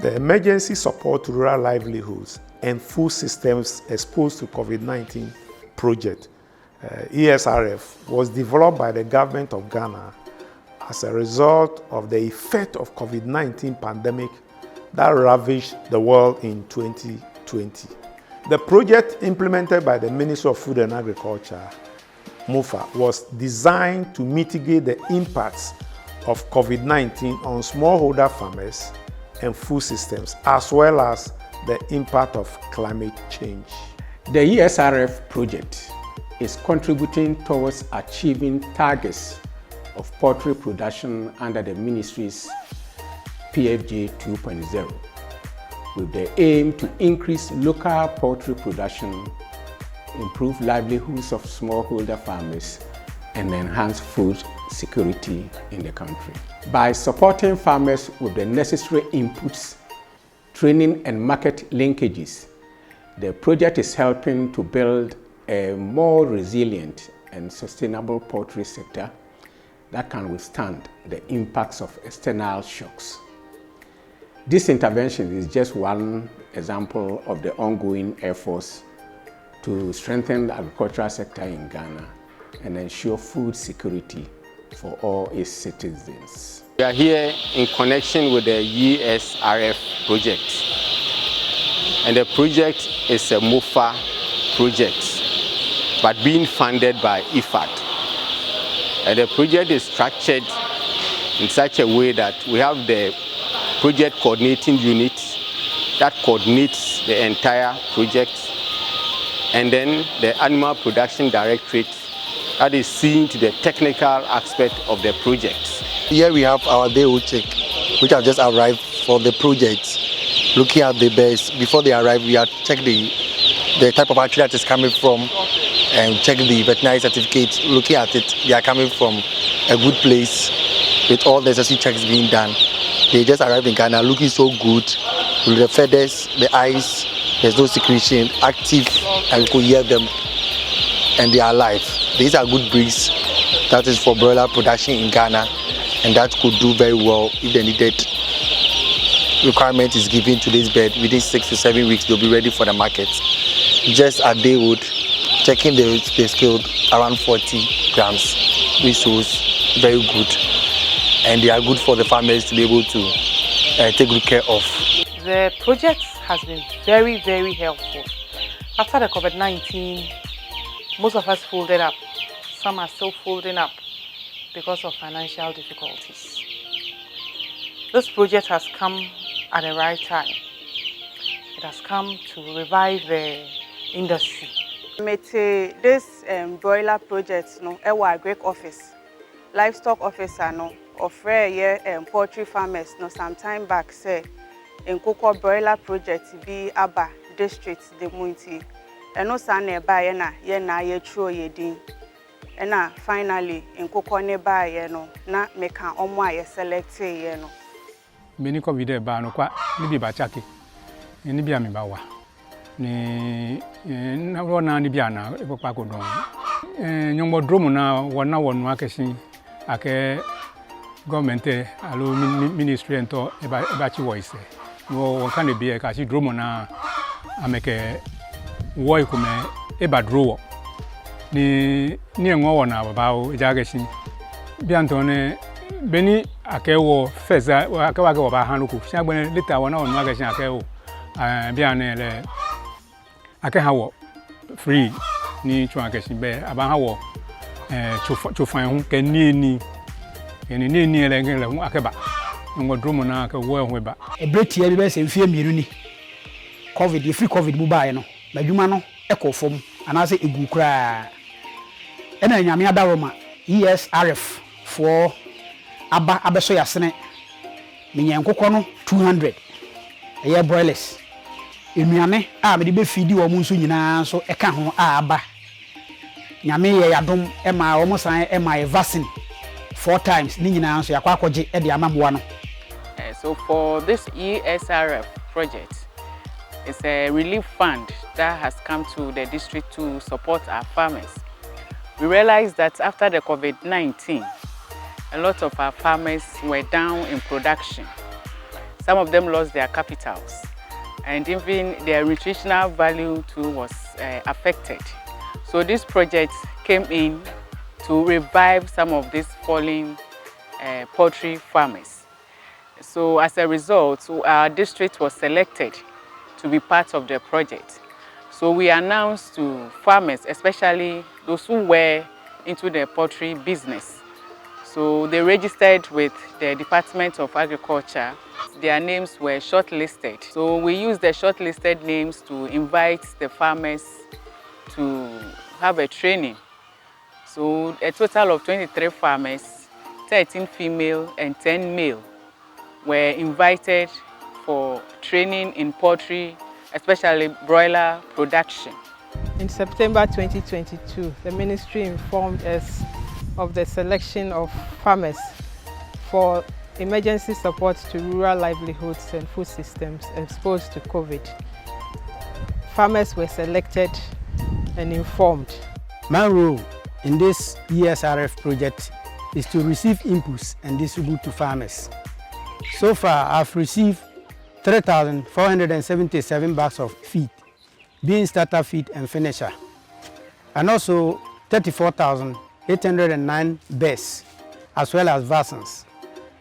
The Emergency Support to Rural Livelihoods and Food Systems Exposed to COVID-19 project, ESRF, was developed by the government of Ghana as a result of the effect of COVID-19 pandemic that ravaged the world in 2020. The project implemented by the Ministry of Food and Agriculture, MOFA, was designed to mitigate the impacts of COVID-19 on smallholder farmers and food systems, as well as the impact of climate change. The ESRF project is contributing towards achieving targets of poultry production under the ministry's PFJ 2.0, with the aim to increase local poultry production, improve livelihoods of smallholder farmers, and enhance food security in the country. By supporting farmers with the necessary inputs, training and market linkages, the project is helping to build a more resilient and sustainable poultry sector that can withstand the impacts of external shocks. This intervention is just one example of the ongoing efforts to strengthen the agricultural sector in Ghana and ensure food security for all its citizens. We are here in connection with the ESRF project. And the project is a MOFA project, but being funded by IFAD. And the project is structured in such a way that we have the project coordinating unit that coordinates the entire project, and then the Animal Production Directorate that is seeing to the technical aspect of the project. Here we have our day-old check, which have just arrived for the project. Looking at the birds, before they arrive, we have checked the type of hatchery that is coming from, and check the veterinary certificate. Looking at it, they are coming from a good place with all necessary checks being done. They just arrived in Ghana looking so good, with the feathers, the eyes, there's no secretion, active, and we could hear them, and they are alive. These are good breeds that is for broiler production in Ghana, and that could do very well if the needed requirement is given to this bird. Within 6 to 7 weeks, they'll be ready for the market. Just as they would, checking the scale around 40 grams, which shows very good. And they are good for the farmers to be able to take good care of. The project has been very, very helpful. After the COVID-19, most of us folded up. Some are still folding up because of financial difficulties. This project has come at the right time. It has come to revive the industry. This broiler project, our Greek office, livestock officer, offer poultry farmers, some time back, say, in Cocoa broiler project be Aba district de Munti. And no son nearby, yena ye true ye din. And finally, in Cocoa nearby, na make an omwa select ye no. Many COVID ba no kwa nibi ba chaki. Ni bia mi ba wa. Ni na wona ni bia na e papa ko don. Nyombo dromo na wona wonu akesin ake government alo ministry ento e ba chi voice. No kan e bia ka si dromo na ameke wo ikume e ba drowo. Ni enwo wona baba o jagesin. Bia ntone beni akewo feza akawa ke oba hanuku siagbene lita wona onu agesin akewo bia na le akehawo free ni chu agesin be aba hawo chufan hu ke ni ele ngele hu akeba ngo dromo na ke wo hu ba ebretia bi be se mfie mienu ni covid ye free covid bu baaye no badwuma no ekofom anase egu kra ena nyame adaroma ESRF for abeso yasene menyen kokko no 200 eye broilers enuane a me de be feedi wo mu nso nyina so eka ho aba nyame ye yadom e ma wo san e ma vaccine 4 times ni nyina so yakwa akoje e de amamwa no. So for this ESRF project, it's a relief fund that has come to the district to support our farmers. We realized that after the COVID-19, a lot of our farmers were down in production. Some of them lost their capitals, and even their nutritional value too was affected. So this project came in to revive some of these fallen poultry farmers. So as a result, our district was selected to be part of the project. So we announced to farmers, especially those who were into the poultry business. So they registered with the Department of Agriculture. Their names were shortlisted. So we used the shortlisted names to invite the farmers to have a training. So a total of 23 farmers, 13 female and 10 male, were invited for training in poultry, especially broiler production. In September 2022, the ministry informed us of the selection of farmers for emergency support to rural livelihoods and food systems exposed to COVID. Farmers were selected and informed. My role in this ESRF project is to receive inputs and distribute to farmers. So far, I've received 3,477 bags of feed, being starter feed and finisher, and also 34,809 bears, as well as vaccines.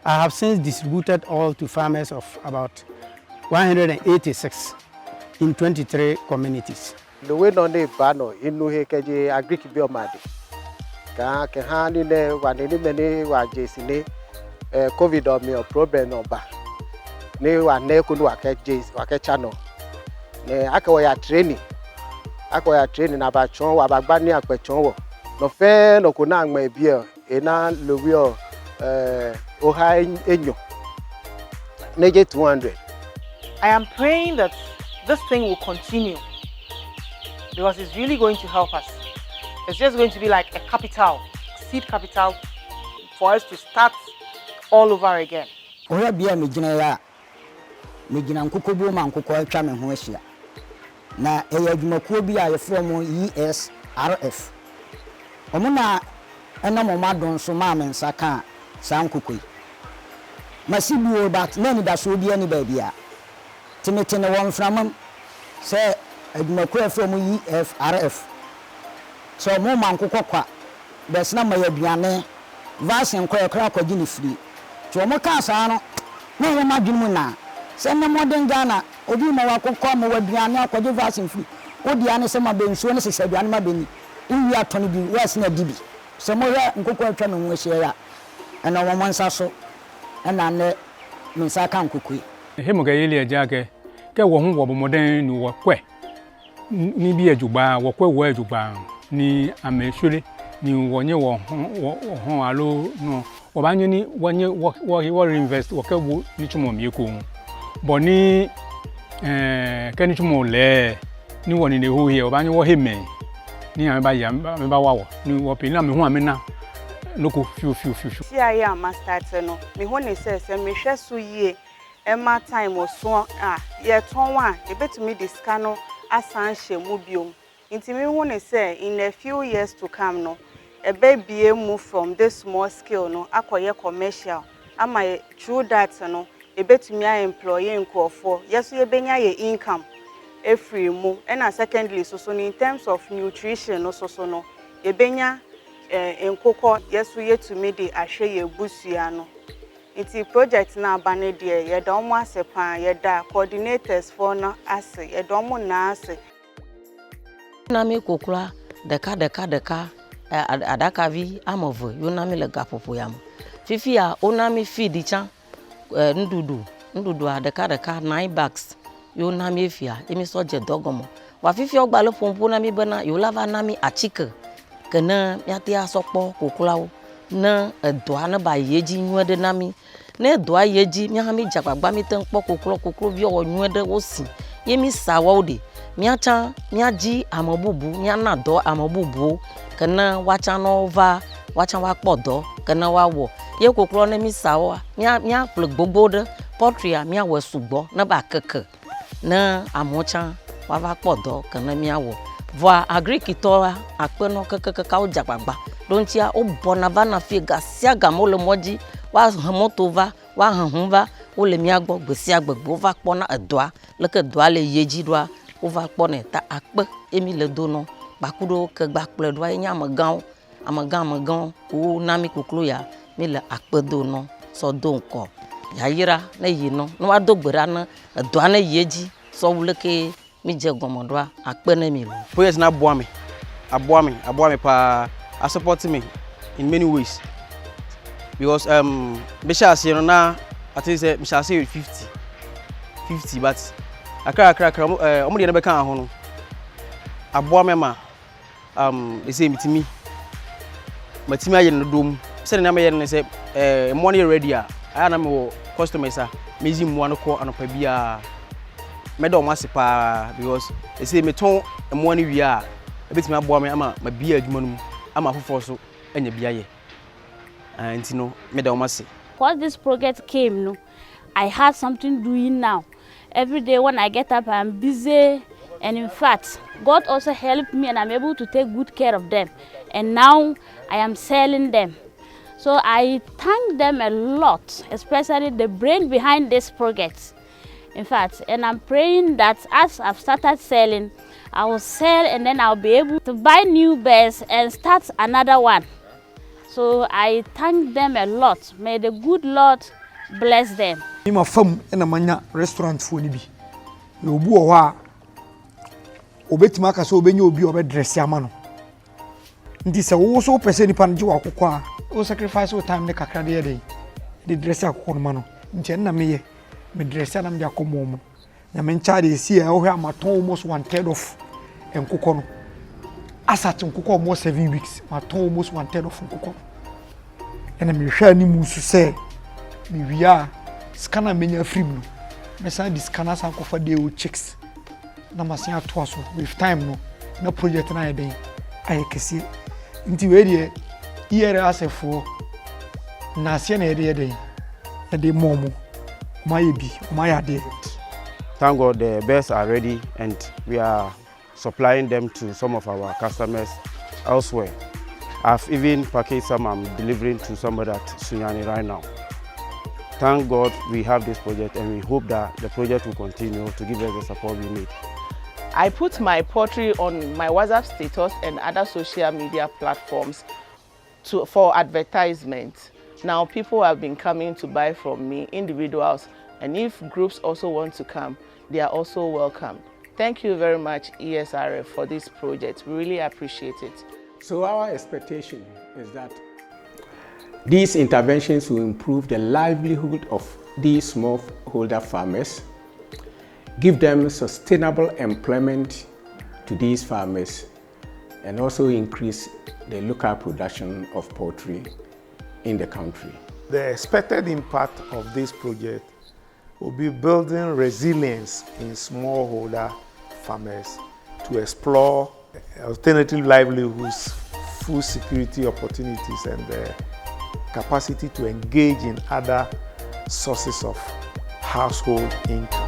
I have since distributed all to farmers of about 186 in 23 communities. The way on the banner in New Heke agric biomadi. Kahani ne wanini many wajesine COVID or me or problem or ba. Ne wane kunu wake channel. Ne akawaya training. Akawaya training about chon wabagbani akwechonwo. No fe no kunang me beer ena luvio oha enyo. Neje 200. I am praying that this thing will continue because it's really going to help us. It's just going to be like a capital, seed capital, for us to start all over again. Oya bia mejina nkukobo ma nkukọ atwa me ho ahia. Na eya adwumakuo bi a yefro mo ESRF. Omo na ena mo madon so ma me nsaka sa nkukoi. Masibuo bat na ni da so bi ani ba bia. Timetene won framam se adwumakuo afro mo ESRF. So mo man kokọ kwa bes na mayaduane vaccine kwa kra kwa gini free. So mo ka sa no na ye madwunu na se na modern Ghana obi ma wakokọ mo waduane akwaje vaccine free. Odi ane se ma bensuo ne se aduane ma beni. Uwi atoni bi wes na dibi. Se mo hwe nkokọ atwa me ho ahia ya. Ena wo monsa so ena ne minsa ka nkokoi. Hemo ga yeli ajake ke wo hu wo modern ni wo kwe. Ni bi ajugba wo kwe wo ajugba ni ameshure ni wonye wo hon alo no obanyo ni wonye wo reinvest wo kebu ni chumo mieko bo ni keni chumo le ni woni ne ho here obanyo wo heme ni ameba ya ameba wawo ni wo pe na me ho amena loko fiu si aya ma start no me ho ne se me hwe so yie ema time oso ye ton wa e betumi diska no asan hye mu biom. Inti me hu ne say in a few years to come no a baby move from this small scale no akoye commercial ama through that no e betumi a employee nkofo yeso ye benya ye income every mu and secondly so in terms of nutrition no so no e benya enkoko yeso ye to me de ahwe ye busua no. Inti project na abane de ye da omo asepan ye da coordinators for no ase ye da omo na ase. Nami kokura deka adaka vi amovo yonami le gapopo yam fifi a onami feed chan ndudu adeka 9 bags yonami efia emi soje dogomo wa fifi ogbalo pompo nami bana yolava nami achike kana miati asokpo kokura na edoa na ba yeji nwede nami na edoa yeji mi ha mi jagbagba mi tan po kokuro bi o nwede wo si yemi sawa ode miacha miaji amobubu miana do amobubu kana wacha nova wacha wakpodo kana wawo ye kokro na mi sawa mia plug gbogbo de potria mia wasugbo na ba keke na amocha wa wakpodo kana miawo voa agriculture apeno keke ka o jagbagba dontia o bonava na figa siaga molo moji wa motova wa hanhunva wo le mia gbɔ gbesia gbegbe wova kpɔna edoa leke doa le yedzi ɖoa wova kpɔnɛ ta akpe emi le do nɔ gbakuɖo ke gbakplɔe ɖoa enye amegãwo wo na mi koklo ya mi le akpe do nɔ sɔ do ŋkɔ yayira ne yi nɔ ne wa do gbe ɖa ne edoa ne yi edzi sɔ wu leke mi dze gɔmɔ ɖoa akpe ne mi lo. Project na aboa me pa support me in many ways because me shall say no na I think say me shall say 50 but akra omo de na be kan ho no aboa me ma they say mitimi aye no dom say na me ye no say money ready a na me wo customers a me zi mo no ko anopa bia me do mo asipa because they say me ton money wi a ebetimi aboa me ama ma bia adwuma no ama fofo so anya bia ye and no me do mo asi. Because this project came, no, I had something doing now. Every day when I get up, I'm busy. And in fact, God also helped me and I'm able to take good care of them. And now I am selling them. So I thank them a lot, especially the brain behind this project. In fact, and I'm praying that as I've started selling, I will sell and then I'll be able to buy new birds and start another one. So I thank them a lot. May the good Lord bless them. I'm from a restaurant for Nibi. You go obetimaka so obenye obi obedress amano. Nti se wo so pese nipa nje wakokwa o sacrifice o time ne kakra de dey. The dress akokọ no mano. Nti na me dress na me akomo mo. Na me ncha de si e wo hwe amaton almost 1/3 of enkokọ no. Asat nkokọ almost 7 weeks. Maton almost 1/3 of nkokọ. And me hwe ani mu su se me wia scanner menya free no. Me say the scanner san ko for dey o checks. Na masia to aso with time no na project na yeden ayekese nti we de ESRF na asia na yeden de momo mayebi mayade. Thank God the birds are ready and we are supplying them to some of our customers elsewhere. I've even packaged some I'm delivering to somebody at Sunyani right now. Thank God we have this project and we hope that the project will continue to give us the support we need. I put my poultry on my WhatsApp status and other social media platforms for advertisement. Now people have been coming to buy from me, individuals, and if groups also want to come, they are also welcome. Thank you very much, ESRF, for this project. We really appreciate it. So our expectation is that these interventions will improve the livelihood of these smallholder farmers, give them sustainable employment to these farmers, and also increase the local production of poultry in the country. The expected impact of this project will be building resilience in smallholder farmers to explore alternative livelihoods, food security opportunities, and the capacity to engage in other sources of household income.